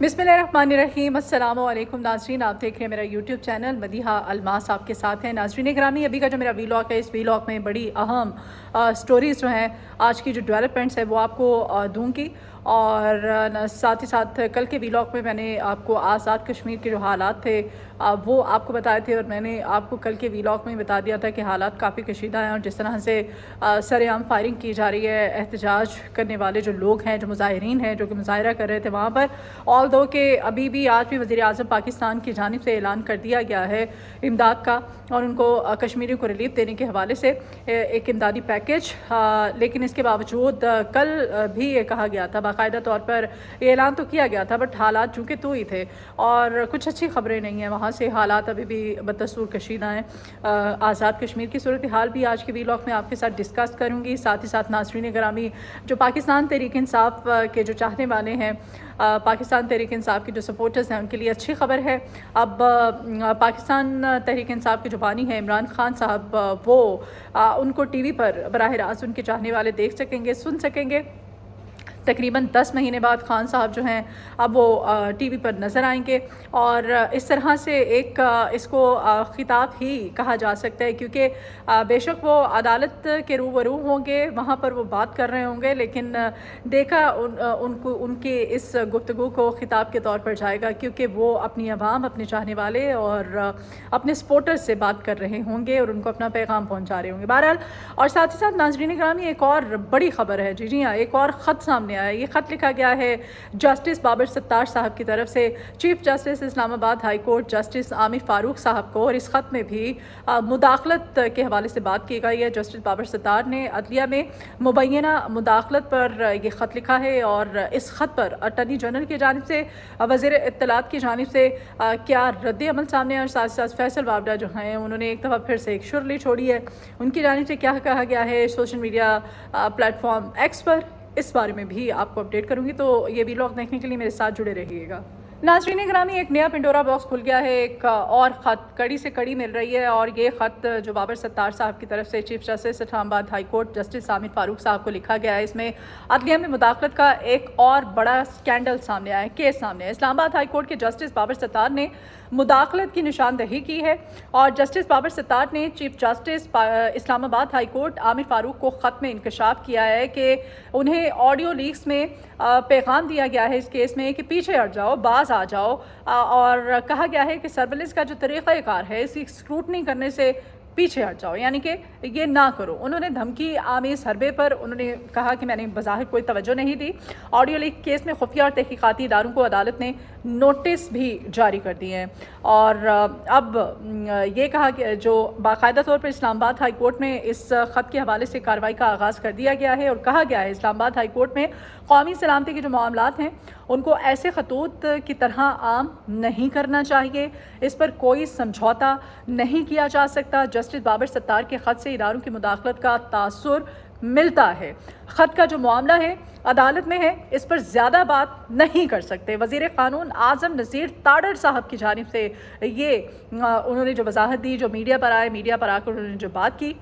बिस्मिल्लाहिर्रहमानिर्रहीम। अस्सलाम वालेकुम नाज़रीन, आप देख रहे हैं मेरा यूट्यूब चैनल। मदीहा अलमास आपके साथ हैं। नाज़रीन ग्रामी, अभी का जो मेरा वीलॉग है, इस वीलॉग में बड़ी अहम स्टोरीज़ जो हैं, आज की जो डेवलपमेंट्स है वो आपको दूंगी। और साथ ही साथ कल के वीलॉग में मैंने आपको आज़ाद कश्मीर के जो हालात थे वो आपको बताए थे, और मैंने आपको कल के वीलॉग में बता दिया था कि हालात काफ़ी कशीदा हैं और जिस तरह से सरेआम फायरिंग की जा रही है। एहतजाज करने वाले जो लोग हैं, जो मुजाहिरीन हैं, जो कि मुजाहरा कर रहे थे वहाँ पर, ऑल दो कि अभी भी आज भी वज़ीर आज़म पाकिस्तान की जानिब से ऐलान कर दिया गया है इमदाद का, और उनको कश्मीरियों को रिलीफ देने के हवाले से एक इमदादी पैकेज। लेकिन इसके बावजूद कल भी ये कहा गया था, बाकायदा तौर पर ऐलान तो किया गया था, बट हालात चूँकि तो ही थे और कुछ अच्छी खबरें नहीं हैं वहाँ से। हालात अभी भी बदस्तूर कशीदा हैं। आज़ाद कश्मीर की सूरत हाल भी आज के वीलॉग में आपके साथ डिस्कस करूँगी। साथ ही साथ नाज़रीन ग्रामी, जो पाकिस्तान तहरीक इंसाफ के जो चाहने वाले हैं, पाकिस्तान तहरीक इंसाफ के जो सपोर्टर्स हैं, उनके लिए अच्छी खबर है। अब पाकिस्तान तहरीक इंसाफ के जो बानी हैं इमरान खान साहब, वो उनको टीवी पर बराह रास्त उनके चाहने वाले देख सकेंगे, सुन सकेंगे। तकरीबन 10 महीने बाद खान साहब जो हैं अब वो टीवी पर नज़र आएंगे, और इस तरह से एक इसको ख़िताब ही कहा जा सकता है, क्योंकि बेशक वो अदालत के रूबरू होंगे, वहाँ पर वो बात कर रहे होंगे, लेकिन देखा उनको उनके इस गुफ्तगू को ख़िताब के तौर पर जाएगा, क्योंकि वो अपनी आवाम, अपने चाहने वाले और अपने सपोर्टर्स से बात कर रहे होंगे और उनको अपना पैगाम पहुँचा रहे होंगे। बहरहाल, और साथ ही साथ नाज़रीन ग्रामी, एक और बड़ी ख़बर है। जी हाँ, एक और ख़त सामने आया। ये ख़त लिखा गया है जस्टिस बाबर सत्तार साहब की तरफ से chief justice Islamabad high court justice Aamir Farooq साहब को, और इस ख़त में भी मुदाखलत के हवाले से बात की गई है। जस्टिस बाबर सत्तार ने अदलिया में मुबैना मुदाखलत पर ये ख़त लिखा है, और इस ख़त पर अटॉर्नी जनरल की जानिब से, वज़ीर इत्तलात की जानिब से क्या रद्द अमल सामने है, और साथ साथ फैसल बाबरा जो हैं उन्होंने एक दफ़ा फिर से एक शुरली छोड़ी है। उनकी जानिब से क्या कहा गया है सोशल मीडिया प्लेटफॉर्म एक्स पर, इस बारे में भी आपको अपडेट करूंगी। तो ये वीलॉग देखने के लिए मेरे साथ जुड़े रहिएगा। नाज़रीन ग्रामी, एक नया पिंडोरा बॉक्स खुल गया है। एक और ख़त कड़ी से कड़ी मिल रही है, और ये ख़त जो बाबर सत्तार साहब की तरफ से chief justice Islamabad high court justice Aamir Farooq साहब को लिखा गया है। इसमें अदलिया में मुदाखलत का एक और बड़ा स्कैंडल सामने आया है, केस सामने है। इस्लामाबाद हाई कोर्ट के जस्टिस बाबर सत्तार ने मुदाखलत की निशानदही की है, और जस्टिस बाबर सत्तार ने chief justice Islamabad high court Aamir Farooq को ख़त में इंकशाफ किया है कि उन्हें ऑडियो लीक्स में पैगाम दिया गया है इस केस में कि पीछे हट जाओ, बाज आ जाओ, और कहा गया है कि सर्विलेंस का जो तरीक़ाकार है, इसकी स्क्रूटनी करने से पीछे हट जाओ, यानी कि ये ना करो। उन्होंने धमकी आमीज़ हरबे पर उन्होंने कहा कि मैंने बज़ाहिर कोई तवज्जो नहीं दी। ऑडियो लीक केस में खुफिया और तहकीकाती इदारों को अदालत ने नोटिस भी जारी कर दिए हैं, और अब ये कहा कि जो बाकायदा तौर पर इस्लामाबाद हाई कोर्ट में इस ख़त के हवाले से कार्रवाई का आगाज़ कर दिया गया है, और कहा गया है इस्लामाबाद हाई कोर्ट में कौमी सलामती के जो मामलात हैं उनको ऐसे खतूत की तरह आम नहीं करना चाहिए, इस पर कोई समझौता नहीं किया जा सकता। जस्टिस बाबर सत्तार के ख़त से इदारों की मुदाखलत का तासुर मिलता है। ख़त का जो मामला है अदालत में है, इस पर ज़्यादा बात नहीं कर सकते। वज़ीर क़ानून आज़म नज़ीर ताडर साहब की जानिब से ये उन्होंने जो वजाहत दी, जो मीडिया पर आए, मीडिया पर आकर उन्होंने जो बात की,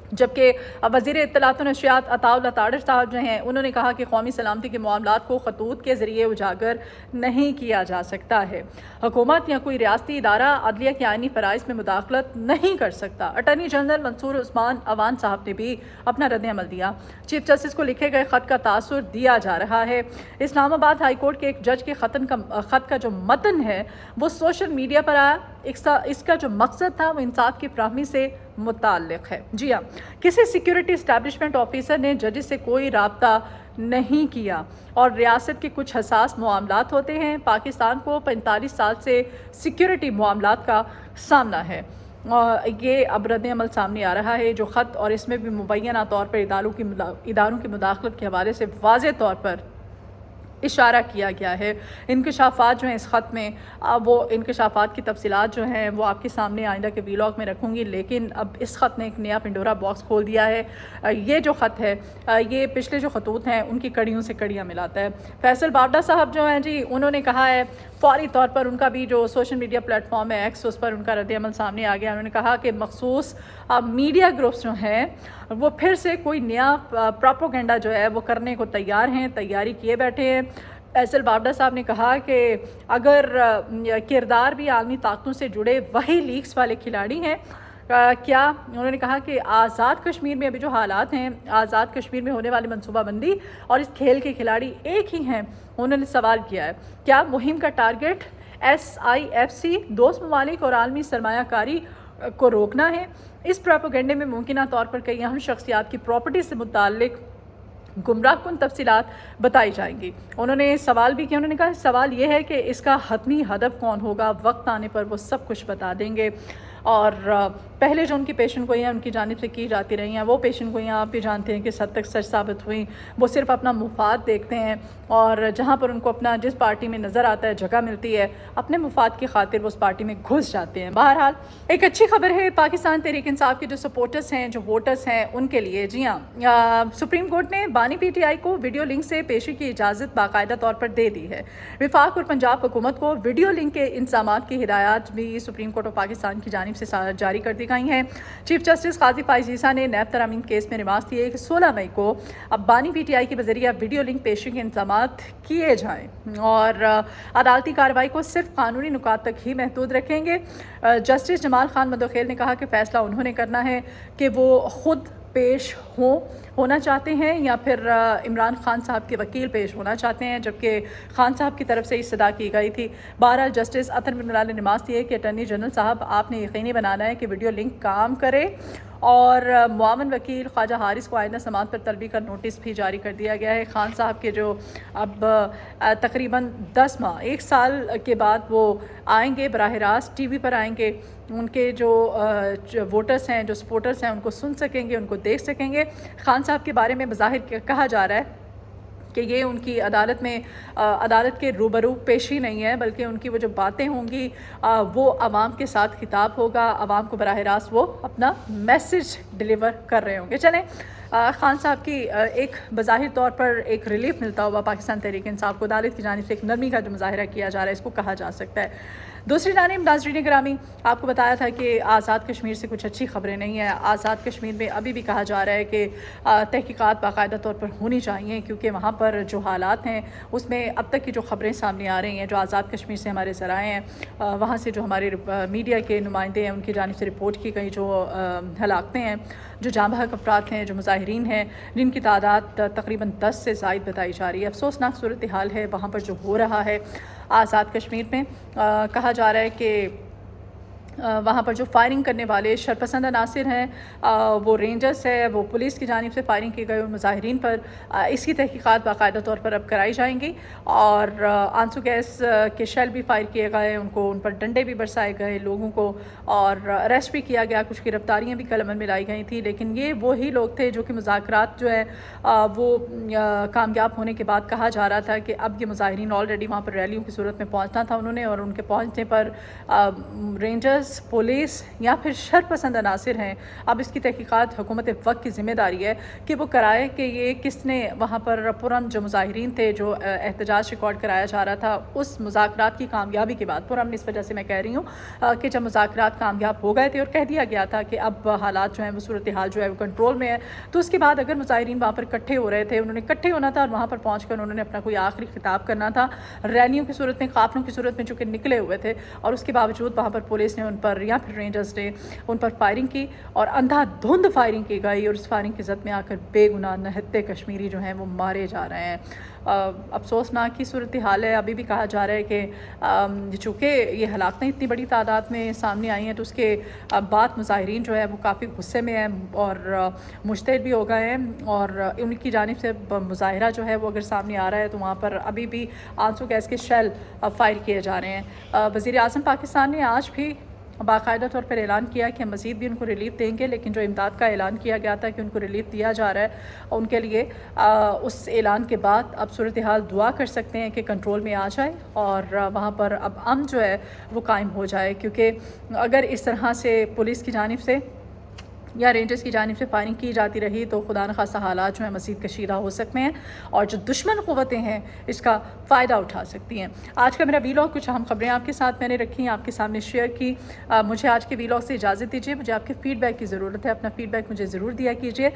जबकि वज़ीर इत्तलात व नशियात अताउल्लाह ताडर साहब जो हैं उन्होंने कहा कि कौमी सलामती के मामलात को खतूत के ज़रिए उजागर नहीं किया जा सकता है। हुकूमत या कोई रियासती इदारा अदलिया के आइनी फ़राइज़ में मुदाखलत नहीं कर सकता। अटॉर्नी जनरल मंसूर उस्मान अवान साहब ने भी अपना रद्द अमल दिया। चीफ जस्टिस को लिखे गए ख़त का तासुर दिया जा रहा है। इस्लामाबाद हाई कोर्ट के एक जज के ख़त का जो मतन है वो सोशल मीडिया पर आया। इसका जो मकसद था वो इंसाफ की फराहमी से मुताल्लिक़ है। जी हाँ, किसी सिक्योरिटी इस्टेब्लिशमेंट ऑफिसर ने जजेस से कोई राब्ता नहीं किया, और रियासत के कुछ हसास मामलात होते हैं। पाकिस्तान को 45 साल से सिक्योरिटी मामलात का सामना है, और ये अब रद्द अमल सामने आ रहा है जो ख़त, और इसमें भी मुबैना तौर पर इदारों की मुदाखलत के हवाले से वाज़ेह तौर पर इशारा किया गया है। इंकशाफात जो हैं इस ख़त में, वो इंकशाफात की तफसीलात जो हैं वो आपके सामने आइंदा के वीलॉग में रखूँगी, लेकिन अब इस ख़त ने एक नया पिंडोरा बॉक्स खोल दिया है। ये जो ख़त है ये पिछले जो खतूत हैं उनकी कड़ियों से कड़ियाँ मिलाता है। फैसल बाबरा साहब जो हैं जी, उन्होंने कहा है फौरी तौर पर, उनका भी जो सोशल मीडिया प्लेटफॉर्म है एक्स, उस पर उनका रद्द अमल सामने आ गया। उन्होंने कहा कि मखसूस मीडिया ग्रुप्स जो हैं वो फिर से कोई नया प्रोपोगेंडा जो है वो करने को तैयार हैं, तैयारी किए बैठे हैं। फैसल बावड़ा साहब ने कहा कि अगर किरदार भी आलमी ताकतों से जुड़े वही लीग्स वाले खिलाड़ी हैं, क्या उन्होंने कहा कि आज़ाद कश्मीर में अभी जो हालात हैं, आज़ाद कश्मीर में होने वाली मनसूबाबंदी और इस खेल के खिलाड़ी एक ही हैं। उन्होंने सवाल किया है, क्या मुहिम का टारगेट SIFC, दोस्त ममालिक और आलमी सरमायाकारी को रोकना है? इस प्रोपेगेंडे में मुमकिन तौर पर कई अहम शख्सियात की प्रॉपर्टी से मुताल्लिक गुमराहकुन तफसीलात बताई जाएंगी। उन्होंने सवाल भी किया, उन्होंने कहा सवाल ये है कि इसका हतमी हदफ कौन होगा, वक्त आने पर वो सब कुछ बता देंगे। और पहले जो उनकी पेशन गोइयाँ उनकी जानिब से की जाती रही हैं, वो पेशन गोइयाँ आप भी जानते हैं कि हद तक सच साबित हुई। वो सिर्फ अपना मुफाद देखते हैं और जहाँ पर उनको अपना जिस पार्टी में नज़र आता है, जगह मिलती है, अपने मुफाद की खातिर वो उस पार्टी में घुस जाते हैं। बहरहाल एक अच्छी खबर है पाकिस्तान तहरीक इंसाफ के जो सपोर्टर्स हैं, जो वोटर्स हैं, उनके लिए। जी हाँ, सुप्रीम कोर्ट ने बानी PTI को वीडियो लिंक से पेशी की इजाज़त बाकायदा तौर पर दे दी है। वफाक और पंजाब हुकूमत को वीडियो लिंक के इंतजामात की हिदायत भी सुप्रीम कोर्ट ऑफ पाकिस्तान की जानिब से जारी कर दी गई हैं। चीफ जस्टिस काजी फाइज ईसा ने नैब तरामीम केस में रिमार्क्स दिए कि 16 मई को अब बानी PTI के बजरिया वीडियो लिंक पेशी के इंतजाम किए जाएँ और अदालती कार्रवाई को सिर्फ कानूनी नुकात तक ही महदूद रखेंगे। जस्टिस जमाल खान मदोखेल ने कहा कि फ़ैसला उन्होंने करना है कि वो ख़ुद पेश होना चाहते हैं या फिर इमरान खान साहब के वकील पेश होना चाहते हैं, जबकि खान साहब की तरफ से इस्तदा की गई थी। बहरहाल जस्टिस अतर बिन बिलाल ने नमाज दी है कि अटर्नी जनरल साहब आपने यकीनी बनाना है कि वीडियो लिंक काम करे और मुआवन वकील ख्वाजा हारिस को आइंदा समाअत पर तलबी का नोटिस भी जारी कर दिया गया है। खान साहब के जो अब तकरीबन 10 माह 1 साल के बाद वो आएंगे, बराह रास्त TV पर आएंगे, उनके जो वोटर्स हैं, जो सपोर्टर्स हैं, उनको सुन सकेंगे, उनको देख सकेंगे। खान साहब के बारे में बज़ाहिर कहा जा रहा है कि ये उनकी अदालत में अदालत के रूबरू पेशी नहीं है, बल्कि उनकी वो जो बातें होंगी वो आवाम के साथ खिताब होगा, आवाम को बराह रास्त वो अपना मैसेज डिलीवर कर रहे होंगे। चलें, खान साहब की एक बज़ाहिर तौर पर एक रिलीफ मिलता हुआ पाकिस्तान तहरीक इंसाफ को अदालत की जानिब से एक नरमी का जो मुजाहिरा किया जा रहा है, इसको कहा जा सकता है। दूसरी जानिब नाज़रीन गिरामी, आपको बताया था कि आज़ाद कश्मीर से कुछ अच्छी खबरें नहीं हैं। आज़ाद कश्मीर में अभी भी कहा जा रहा है कि तहकीकात बाकायदा तौर पर होनी चाहिए, क्योंकि वहाँ पर जो हालात हैं उसमें अब तक की जो खबरें सामने आ रही हैं, जो आज़ाद कश्मीर से हमारे ज़राए हैं, वहाँ से जो हमारे मीडिया के नुमाइंदे हैं, उनकी जानिब से रिपोर्ट की गई जो हलाकतें हैं, जो जाँ बहक अफराद हैं, जो मुजाहिरीन हैं, जिनकी तादाद तकरीबन 10 से ज़ायद बताई जा रही है। अफसोसनाक सूरत हाल है वहाँ पर जो हो रहा है आज़ाद कश्मीर में। कहा जा रहा है कि वहाँ पर जो फायरिंग करने वाले शरपसंद अनासिर हैं, वो रेंजर्स है, वो पुलिस की जानिब से फायरिंग की गई मुजाहिरीन पर, इसकी तहकीकात बाकायदा तौर पर अब कराई जाएंगी। और आंसू गैस के शेल भी फायर किए गए, उन पर डंडे भी बरसाए गए लोगों को, और अरेस्ट भी किया गया, कुछ गिरफ्तारियाँ भी कल अमल में लाई गई थी। लेकिन ये वही लोग थे जो कि मुज़ाकरात जो है वो कामयाब होने के बाद कहा जा रहा था कि अब ये मुजाहिरीन ऑलरेडी वहाँ पर रैलियों की सूरत में पहुँचना था उन्होंने, और उनके पहुँचने पर रेंजर्स, पुलिस या फिर शरपसंद अनासिर हैं। अब इसकी तहकीकात हुकूमत वक्त की ज़िम्मेदारी है कि वो कराए कि ये किसने वहाँ पर पुरअमन जो मुजाहिरीन थे, जो एहतजाज रिकॉर्ड कराया जा रहा था, उस मुज़ाकरात की कामयाबी के बाद, पुरअमन इस वजह से मैं कह रही हूँ कि जब मुज़ाकरात कामयाब हो गए थे और कह दिया गया था कि अब हालात जो हैं वो सूरत हाल जो है वो कंट्रोल में है, तो उसके बाद अगर मुजाहिरीन वहाँ पर इकट्ठे हो रहे थे, उन्होंने इकट्ठे होना था और वहाँ पर पहुँच कर उन्होंने अपना कोई आखिरी खिताब करना था, रैलियों की सूरत में, काफ़िलों की सूरत में चूँकि निकले हुए थे, और उसके बावजूद वहाँ पर पुलिस ने उन पर या फिर रेंजर्स ने उन पर फायरिंग की और अंधाधुंध फायरिंग की गई, और उस फायरिंग की जद में आकर बेगुनाह निहत्ते कश्मीरी जो हैं वो मारे जा रहे हैं। अफसोसनाक की सूरत हाल है। अभी भी कहा जा रहा है कि चूँकि ये हलाकतें इतनी बड़ी तादाद में सामने आई हैं, तो उसके बाद मुजाहिरीन जो है वो काफ़ी गुस्से में हैं और मुश्तैद भी हो गए हैं, और उनकी जानिब से मुजाहिरा जो है वो अगर सामने आ रहा है तो वहाँ पर अभी भी आंसू गैस के शेल फायर किए जा रहे हैं। वज़ीर आज़म पाकिस्तान ने आज भी बाकायदा तौर पर ऐलान किया कि हम मज़ीद भी उनको रिलीफ देंगे, लेकिन जो इमदाद का ऐलान किया गया था कि उनको रिलीफ दिया जा रहा है, उनके लिए उस ऐलान के बाद अब सूरत हाल दुआ कर सकते हैं कि कंट्रोल में आ जाए और वहाँ पर अब अमन जो है वो कायम हो जाए। क्योंकि अगर इस तरह से पुलिस की जानिब से یا رینجرز کی جانب سے فائرنگ کی جاتی رہی تو خدا نخواستہ حالات جو ہیں مزید کشیدہ ہو سکتے ہیں اور جو دشمن قوتیں ہیں اس کا فائدہ اٹھا سکتی ہیں۔ آج کا میرا ویلاگ کچھ اہم خبریں آپ کے ساتھ میں نے رکھی ہیں، آپ کے سامنے شیئر کی۔ مجھے آج کے ویلاگ سے اجازت دیجیے، مجھے آپ کے فیڈ بیک کی ضرورت ہے، اپنا فیڈ بیک مجھے ضرور دیا کیجیے۔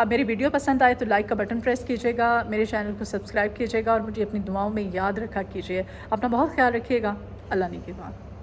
میری ویڈیو پسند آئے تو لائک کا بٹن پریس کیجیے گا، میرے چینل کو سبسکرائب کیجیے گا اور مجھے اپنی دعاؤں میں یاد رکھا کیجیے۔ اپنا بہت خیال رکھیے گا، اللہ نگہبان۔